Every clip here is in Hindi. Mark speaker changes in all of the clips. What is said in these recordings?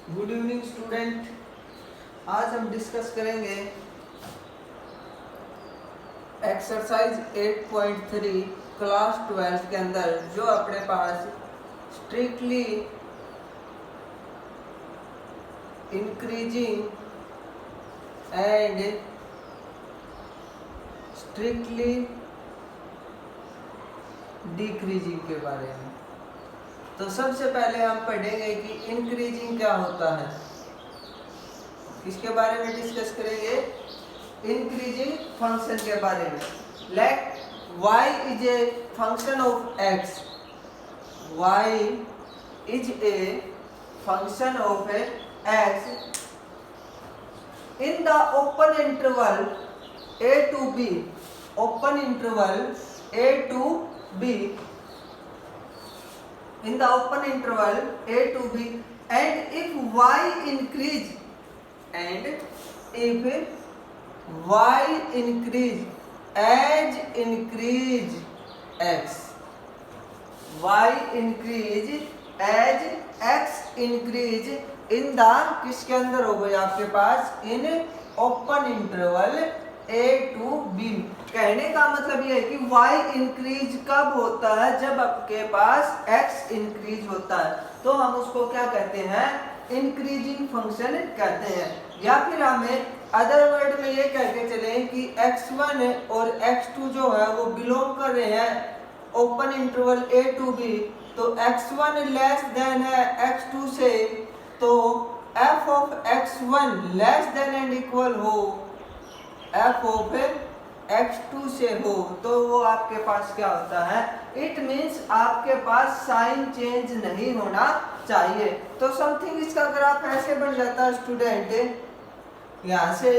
Speaker 1: Good evening student. आज हम डिस्कस करेंगे एक्सरसाइज 8.3 क्लास 12 के अंदर जो अपने पास strictly increasing and strictly decreasing के बारे में। तो सबसे पहले हम पढ़ेंगे कि इंक्रीजिंग क्या होता है, किसके बारे में डिस्कस करेंगे, इंक्रीजिंग फंक्शन के बारे में। Let y is a function of x, y is a function of x in the open interval a to b, open interval a to b, in the open interval a to b, and if y increase, and if y increase as increase x, y increase as x increase in the, किसके अंदर हो गई आपके पास, in open interval a to b। कहने का मतलब ये है कि y इंक्रीज कब होता है, जब आपके पास x इंक्रीज होता है, तो हम उसको क्या कहते हैं, इंक्रीजिंग फंक्शन कहते हैं। या फिर हमें अदर वर्ड में ये कह के चले कि x1 और x2 जो है वो बिलोंग कर रहे हैं open interval a to b, तो x1 लेस देन है x2 से, तो f of x1 less then and equal हो f ऑफ x2 से हो, तो वो आपके पास क्या होता है, इट मीन्स आपके पास साइन चेंज नहीं होना चाहिए। तो समथिंग इसका ग्राफ ऐसे बन जाता है स्टूडेंट, यहाँ से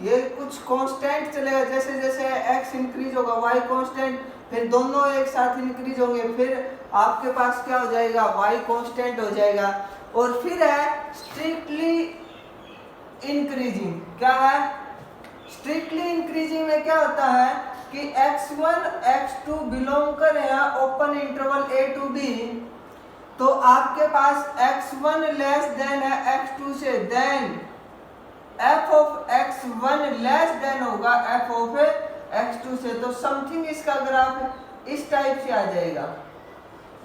Speaker 1: ये कुछ कांस्टेंट चलेगा, जैसे जैसे x इंक्रीज होगा y कांस्टेंट, फिर दोनों एक साथ इंक्रीज होंगे, फिर आपके पास क्या हो जाएगा, y कांस्टेंट हो जाएगा। और फिर है स्ट्रिक्टली इंक्रीजिंग। क्या है स्ट्रिक्टली इंक्रीजिंग में, क्या होता है कि x1 x2 बिलोंग कर रहे हैं open interval a to b, तो आपके पास x1 लेस देन है x2 से, then f of x1 less than होगा f ऑफ x2 से। तो समथिंग इसका ग्राफ इस टाइप से आ जाएगा।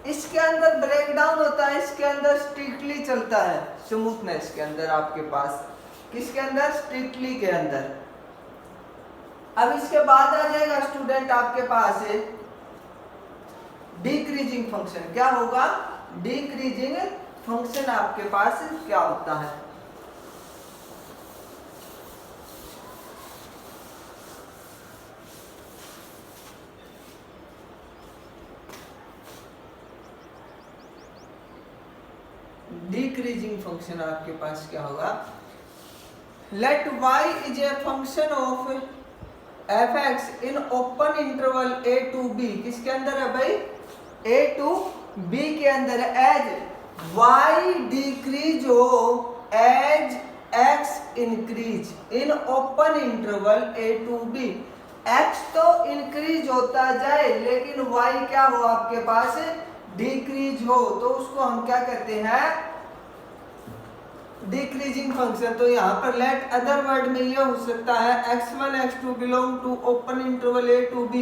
Speaker 1: इसके अंदर ब्रेकडाउन होता है, इसके अंदर स्ट्रिक्टली चलता है स्मूथनेस के अंदर आपके पास, किसके अंदर, स्ट्रिक्टली के अंदर। अब इसके बाद आ जाएगा स्टूडेंट आपके पास है डिक्रीजिंग फंक्शन। क्या होगा, डिक्रीजिंग फंक्शन आपके पास क्या होता है। डिक्रीजिंग फंक्शन आपके पास क्या होगा, let y is a function of f(x) in open interval a to b, किसके अंदर है भाई, a to b के अंदर है, एज y डिक्रीज हो as x increase in open interval a to b। x तो इंक्रीज होता जाए लेकिन y क्या हो आपके पास, डिक्रीज हो, तो उसको हम क्या कहते हैं, डिक्रीजिंग फंक्शन। तो यहाँ पर लेट अदर वर्ड में ये हो सकता है x1 x2 belong to open interval a to b,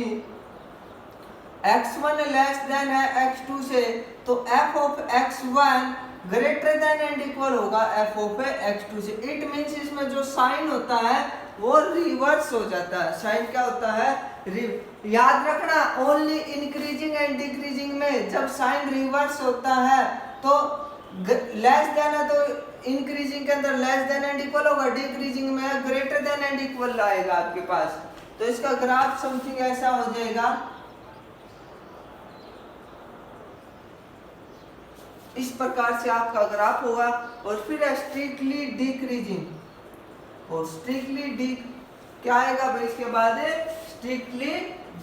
Speaker 1: x1 less than है x2 से, तो f of x1 greater than and equal होगा f ऑफ x2 से। इट मींस इसमें जो साइन होता है वो रिवर्स हो जाता है। साइन क्या होता है, याद रखना, ओनली इंक्रीजिंग एंड डिक्रीजिंग में जब साइन रिवर्स होता है तो लेस देन है तो इंक्रीजिंग के अंदर लेस देन एंड इक्वल होगा, डिक्रीजिंग में ग्रेटर देन एंड इक्वल आएगा आपके पास। तो इसका ग्राफ समथिंग ऐसा हो जाएगा, इस प्रकार से आपका ग्राफ होगा। और फिर स्ट्रिक्टली डिक्रीजिंग, और स्ट्रिक्टली क्या आएगा भाई, इसके बाद स्ट्रिक्टली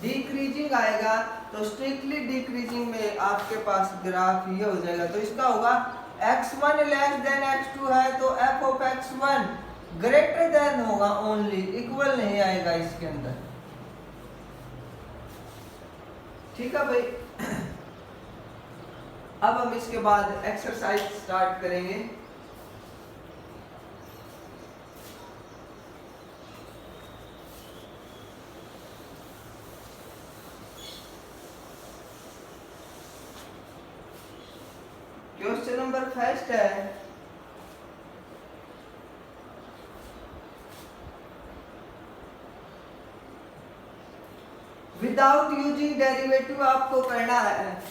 Speaker 1: डिक्रीजिंग आएगा। तो स्ट्रिक्टली डिक्रीजिंग में आपके पास ग्राफ ये हो जाएगा। तो इसका होगा x1 लेस देन x2 है, तो f of x1 greater then होगा ओनली, इक्वल नहीं आएगा इसके अंदर। ठीक है भाई। अब हम इसके बाद एक्सरसाइज स्टार्ट करेंगे। फर्स्ट है विदाउट यूजिंग डेरिवेटिव आपको करना है।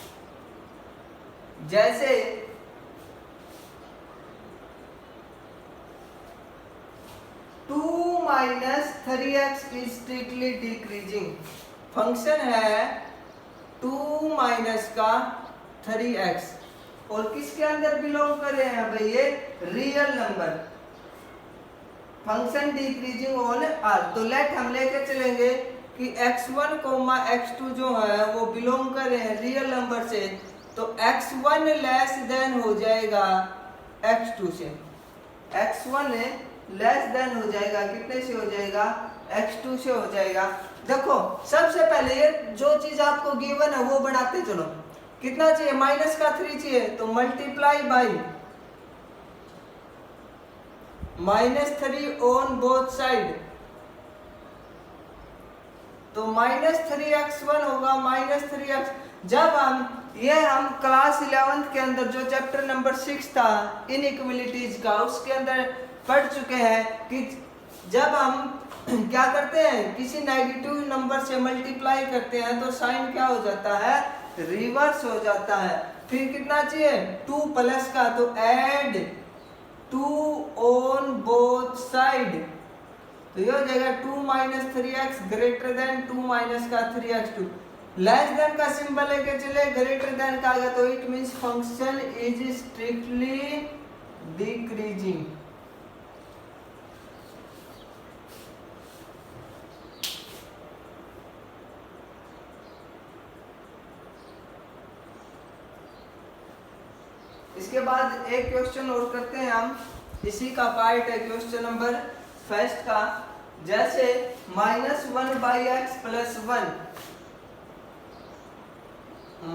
Speaker 1: जैसे 2 minus 3x is strictly decreasing. Function है 2 माइनस का 3x और किसके अंदर बिलोंग कर रहे हैं भाई, ये real number. Function decreasing on R. तो लेट हम लेके चलेंगे कि x1, x2 जो है वो बिलोंग कर रहे हैं रियल नंबर से, तो x1 लेस देन हो जाएगा x2 से। x1 लेस देन हो जाएगा, कितने से हो जाएगा, x2 से हो जाएगा। देखो सबसे पहले ये जो चीज आपको गिवन है वो बनाते चलो। कितना चाहिए, माइनस का 3 चाहिए, तो multiply by -3 on both side, तो -3x1 होगा -3x। जब हम क्लास 11th के अंदर जो चैप्टर नंबर 6 था इनइक्वालिटीज का, उसके अंदर पढ़ चुके हैं कि जब हम क्या करते हैं, किसी नेगेटिव नंबर से मल्टीप्लाई करते हैं तो साइन क्या हो जाता है, रिवर्स हो जाता है। फिर कितना चाहिए, 2 प्लस का, तो ऐड 2 ऑन बोथ साइड, तो ये हो जाएगा 2 minus 3x greater than 2 minus का 3x2। लेस देन का सिंबल लेके चले, ग्रेटर देन का आ गया, तो it means function is strictly decreasing. इसके बाद एक क्वेश्चन और करते हैं हम, इसी का पार्ट है क्वेश्चन नंबर फर्स्ट का। जैसे -1/x प्लस 1,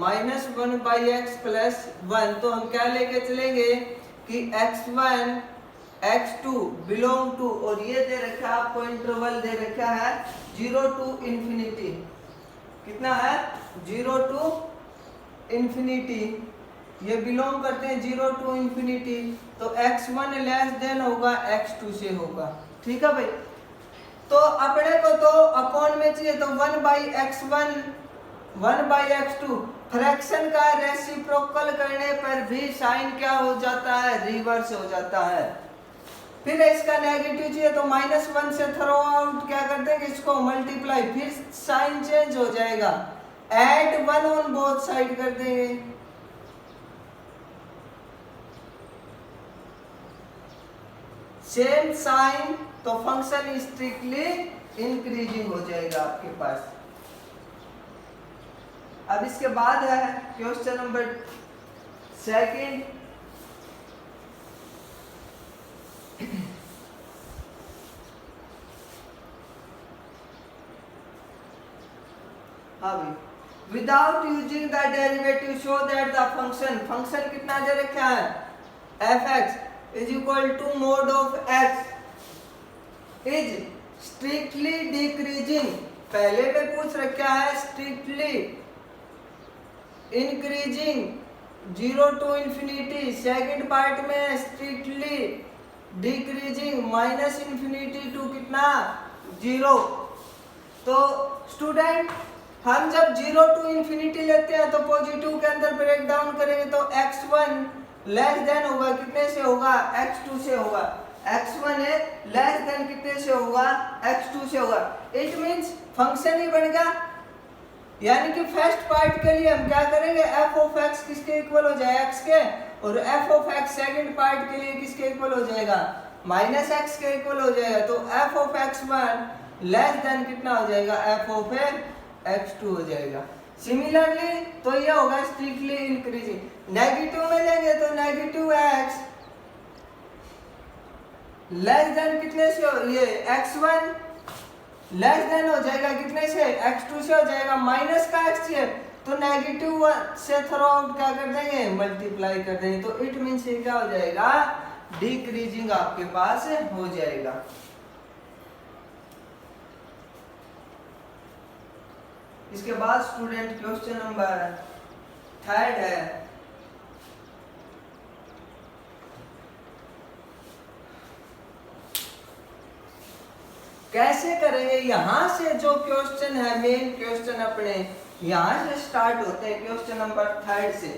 Speaker 1: -1/x प्लस 1, तो हम क्या लेके चलेंगे कि x1 x2 बिलोंग टू, और ये दे रखा है आपको इंटरवल दे रखा है 0 टू इंफिनिटी। कितना है, 0 टू इंफिनिटी, ये बिलोंग करते हैं 0 टू इंफिनिटी, तो x1 लेस देन होगा x2 से होगा। ठीक है भाई, तो अपने को तो अपॉन में चाहिए, तो 1/x1 1/x2, फ्रैक्शन का रेसिप्रोकल करने पर भी साइन क्या हो जाता है, रिवर्स हो जाता है। फिर इसका नेगेटिव चाहिए, तो -1 से थ्रो आउट क्या कर देंगे, इसको मल्टीप्लाई, फिर साइन चेंज हो जाएगा, ऐड 1 ऑन बोथ साइड कर देंगे, सेम साइन, तो फंक्शन स्ट्रिक्टली इंक्रीजिंग हो जाएगा आपके पास। अब इसके बाद है क्वेश्चन नंबर सेकंड। हाँ भाई, without using the derivative show that the function कितना दे रखा है, f(x) is equal to mod of x is strictly decreasing। पहले पे पूछ रखा है strictly increasing 0 to infinity, second part में strictly decreasing -∞ to कितना 0। तो स्टूडेंट हम जब 0 टू इंफिनिटी लेते हैं तो पॉजिटिव के अंदर ब्रेक डाउन करेंगे, तो x1 लेस देन होगा, कितने से होगा, x2 से होगा। x1 है लेस देन कितने से होगा, x2 से होगा। इट मींस फंक्शन ही बन गया, यानी कि फर्स्ट पार्ट के लिए हम क्या करेंगे, f ऑफ x किसके इक्वल हो जाएगा, x के, और f of x second part के लिए किसके इक्वल हो जाएगा, -x के इक्वल हो जाएगा। तो f of x1 less then कितना हो जाएगा, f ऑफ x2 हो जाएगा। सिमिलरली तो ये होगा स्ट्रिक्टली इंक्रीजिंग। नेगेटिव में लेंगे तो नेगेटिव x लेस देन कितने से, ये x1 लेस देन हो जाएगा कितने से, x2 से हो जाएगा। माइनस का x है तो नेगेटिव से थ्रो आउट क्या कर देंगे, मल्टीप्लाई कर देंगे, तो इट मींस ये क्या हो जाएगा, डिक्रीजिंग आपके पास हो जाएगा। इसके बाद स्टूडेंट क्वेश्चन नंबर थर्ड है, कैसे करेंगे, यहां से जो क्वेश्चन है, मेन क्वेश्चन अपने यहां से स्टार्ट होते हैं, क्वेश्चन नंबर 3 से।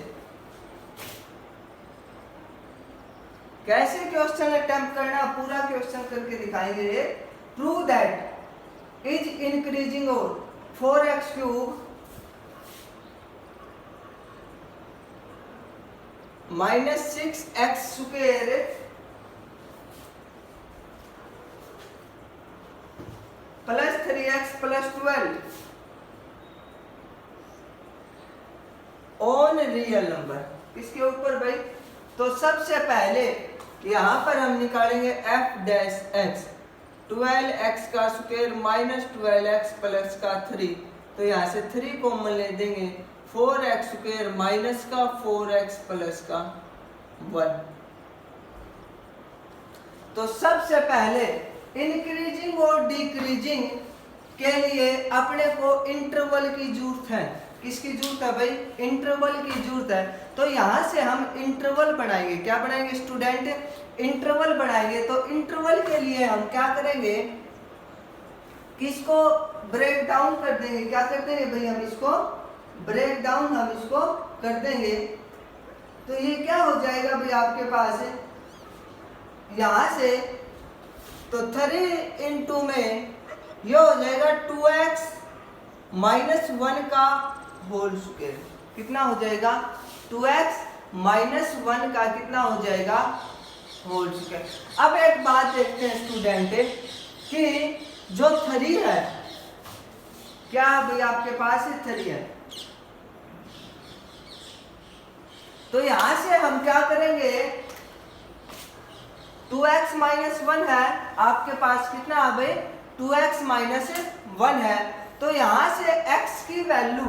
Speaker 1: कैसे क्वेश्चन अटेम्प्ट करना, पूरा क्वेश्चन करके दिखाएंगे। प्रूव दैट इज इंक्रीजिंग और 4x³ -6x² plus 3x plus 12 on real number. किसके ऊपर भाई? तो सबसे पहले यहां पर हम निकालेंगे f' 12x का स्क्वायर माइनस 12x प्लस का 3, तो यहां से 3 कॉमन ले देंगे, 4x² माइनस का 4x प्लस का 1। तो सबसे पहले इंक्रीजिंग और डिक्रीजिंग के लिए अपने को इंटरवल की जरूरत है। किसकी जरूरत है भाई? इंटरवल की जरूरत है। तो यहां से हम इंटरवल बनाएंगे। क्या बनाएंगे स्टूडेंट? इंटरवल बनाएंगे। तो इंटरवल के लिए हम क्या करेंगे, किसको ब्रेक डाउन कर देंगे। क्या कर देंगे भाई? हम इसको ब्रेक डाउन हम इसको कर देंगे। तो ये क्या हो जाएगा भाई आपके पास यहां से, तो 3 इंटू में ये हो जाएगा 2x माइनस 1 का होल स्क्वायर। कितना हो जाएगा? 2x माइनस 1 का कितना हो जाएगा? Whole square. अब एक बात देखते हैं स्टूडेंट कि जो 3 है, क्या भाई आपके पास 3 है, तो यहां से हम क्या करेंगे, 2x माइनस 1 है आपके पास, कितना है भाई? 2x माइनस 1 है। तो यहां से x की वैल्यू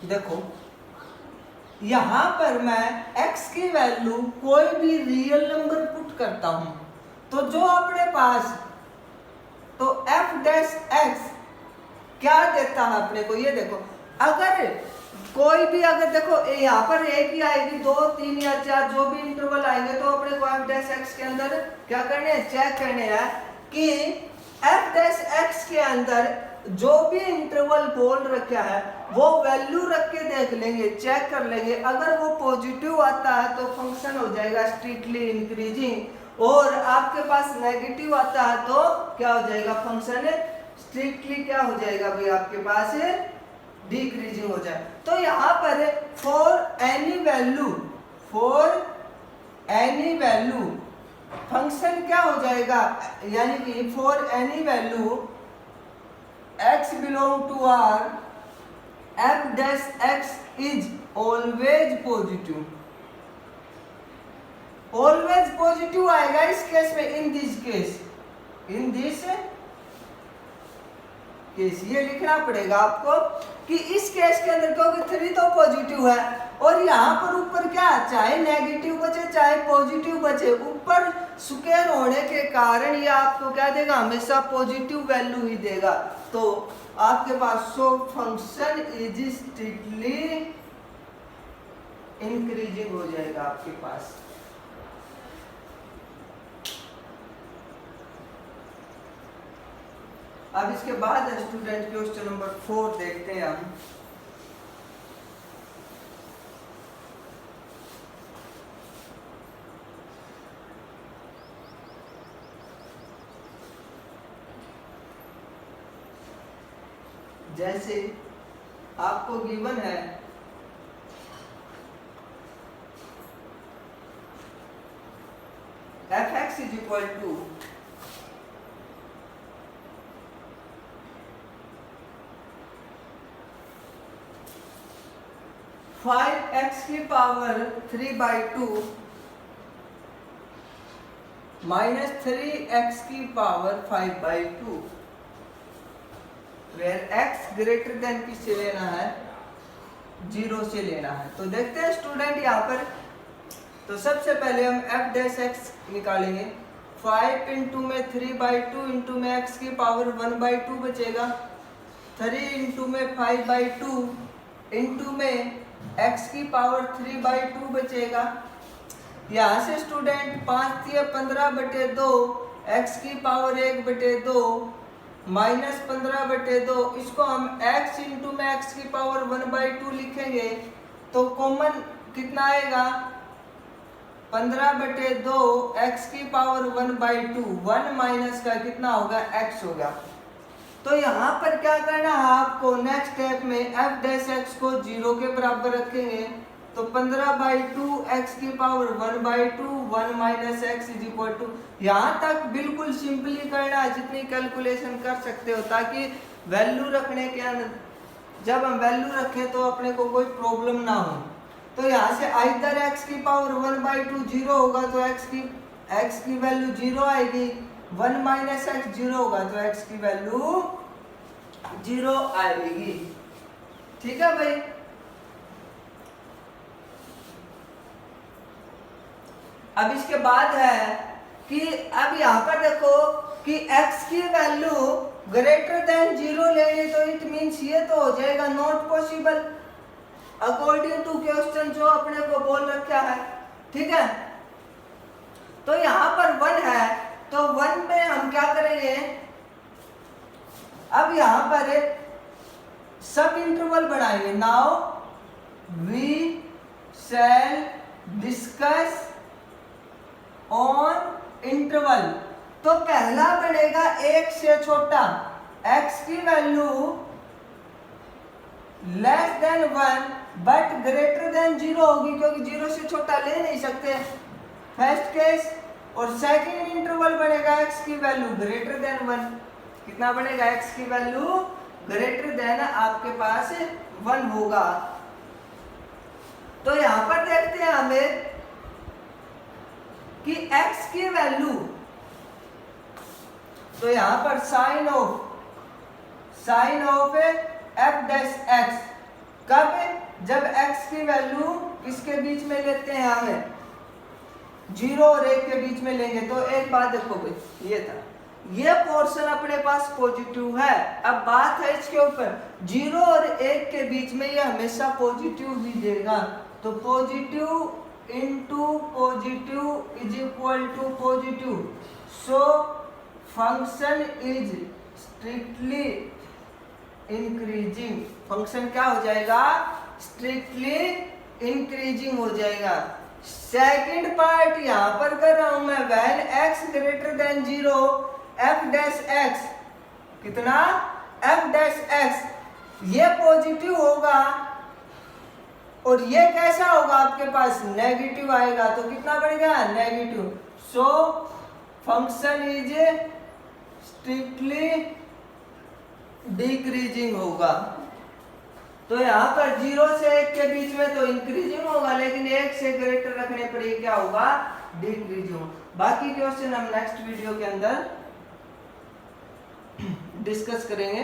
Speaker 1: देखो, यहां पर मैं x की वैल्यू कोई भी रियल नंबर पुट करता हूं, तो जो अपने पास, तो f' क्या देता है अपने को, ये देखो, अगर कोई भी, अगर देखो यहाँ पर एक ही आएगी, 2, 3 या 4 जो भी इंटरवल आएंगे, तो अपने को f' के अंदर क्या करने हैं, चेक करने हैं कि f' के अंदर जो भी इंटरवल बोल रखा है वो वैल्यू रख के देख लेंगे, चेक कर लेंगे। अगर वो पॉजिटिव आता है तो फंक्शन हो जाएगा स्ट्रिक्टली इंक्रीजिंग, और आपके पास नेगेटिव आता है तो क्या हो जाएगा, फंक्शन स्ट्रिक्टली क्या हो जाएगा भाई आपके पास डिक्रीजिंग हो जाए। तो यहाँ पर फॉर एनी वैल्यू फंक्शन क्या हो जाएगा, यानी कि for any value x belong to R f' is always positive. Always positive आएगा इस केस में, इन दिस केस ये लिखना पड़ेगा आपको कि इस केस के अंदर, क्योंकि 3 तो पॉजिटिव है और यहाँ पर ऊपर क्या, चाहे नेगेटिव बचे चाहे पॉजिटिव बचे, ऊपर स्क्वायर होने के कारण ये आपको क्या देगा, हमेशा पॉजिटिव वैल्यू ही देगा। तो आपके पास so function is strictly increasing हो जाएगा आपके पास। अब इसके बाद स्टूडेंट क्वेश्चन नंबर 4 देखते हैं हम। जैसे आपको गिवन है f(x) is equal to 5x की पावर 3/2 माइनस 3x की power 5/2, where x greater than किससे लेना है, 0 से लेना है। तो देखते हैं स्टूडेंट यहाँ पर, तो सबसे पहले हम f' निकालेंगे। 5 इंटू में 3/2 इंटू में x की पावर 1/2 बचेगा, 3 इंटू में 5/2 इंटू में x की पावर 3/2 बचेगा। यहाँ से स्टूडेंट 5×15/2 x की पावर 1/2 माइनस 15/2, इसको हम x इंटू में x की पावर 1/2 लिखेंगे तो कॉमन कितना आएगा 15/2 x की पावर 1/2, 1 माइनस का कितना होगा x होगा। तो यहाँ पर क्या करना है आपको, नेक्स्ट स्टेप में f डैश x को 0 के बराबर रखेंगे तो 15/2 x की power 1/2, 1 minus x is equal to, यहाँ तक बिल्कुल सिंपली करना है, जितनी कैलकुलेशन कर सकते हो ताकि वैल्यू रखने के अंदर जब हम वैल्यू रखें तो अपने को कोई प्रॉब्लम ना हो। तो यहाँ से आइदर x की पावर 1/2 0 होगा तो x की वैल्यू 0 आएगी, 1 माइनस x 0 होगा तो x की वैल्यू 0 आएगी। ठीक है भाई। अब इसके बाद है कि अब यहाँ पर देखो कि x की वैल्यू ग्रेटर देन 0 लेंगे तो इट मीन्स ये तो हो जाएगा not possible according to question जो अपने को बोल रखा है। ठीक है, तो यहाँ पर 1 है तो 1 में हम क्या करेंगे, अब यहाँ पर सब इंटरवल बनाएंगे। Now we shall discuss on interval. तो पहला बनेगा 1 से छोटा, x की value less than 1 but greater than 0 होगी क्योंकि 0 से छोटा ले नहीं सकते, फर्स्ट केस। और सेकंड इंटरवल बनेगा x की वैल्यू ग्रेटर देन 1, कितना बनेगा x की वैल्यू ग्रेटर देन आपके पास 1 होगा। तो यहां पर देखते हैं हमें कि x की वैल्यू, तो यहां पर sign of f dash x कब, जब x की वैल्यू किसके बीच में लेते हैं, हमें 0 और 1 के बीच में लेंगे। तो एक बात देखो भाई, ये था, ये पोर्शन अपने पास पॉजिटिव है। अब बात है इसके ऊपर 0 और 1 के बीच में ये हमेशा पॉजिटिव ही देगा। तो positive into positive is equal to positive, so function is strictly increasing. Function क्या हो जाएगा, स्ट्रिक्टली इंक्रीजिंग हो जाएगा। सेकंड पार्ट यहां पर कर रहा हूं मैं, when x greater than 0 f dash x, कितना f डैश x ये पॉजिटिव होगा और ये कैसा होगा आपके पास नेगेटिव आएगा। तो कितना बढ़ेगा negative, so function is strictly decreasing होगा। तो यहाँ पर 0 से 1 के बीच में तो इंक्रीजिंग होगा, लेकिन 1 से ग्रेटर रखने पर ये क्या होगा डिक्रीजिंग। बाकी क्वेश्चन हम नेक्स्ट वीडियो के अंदर डिस्कस करेंगे।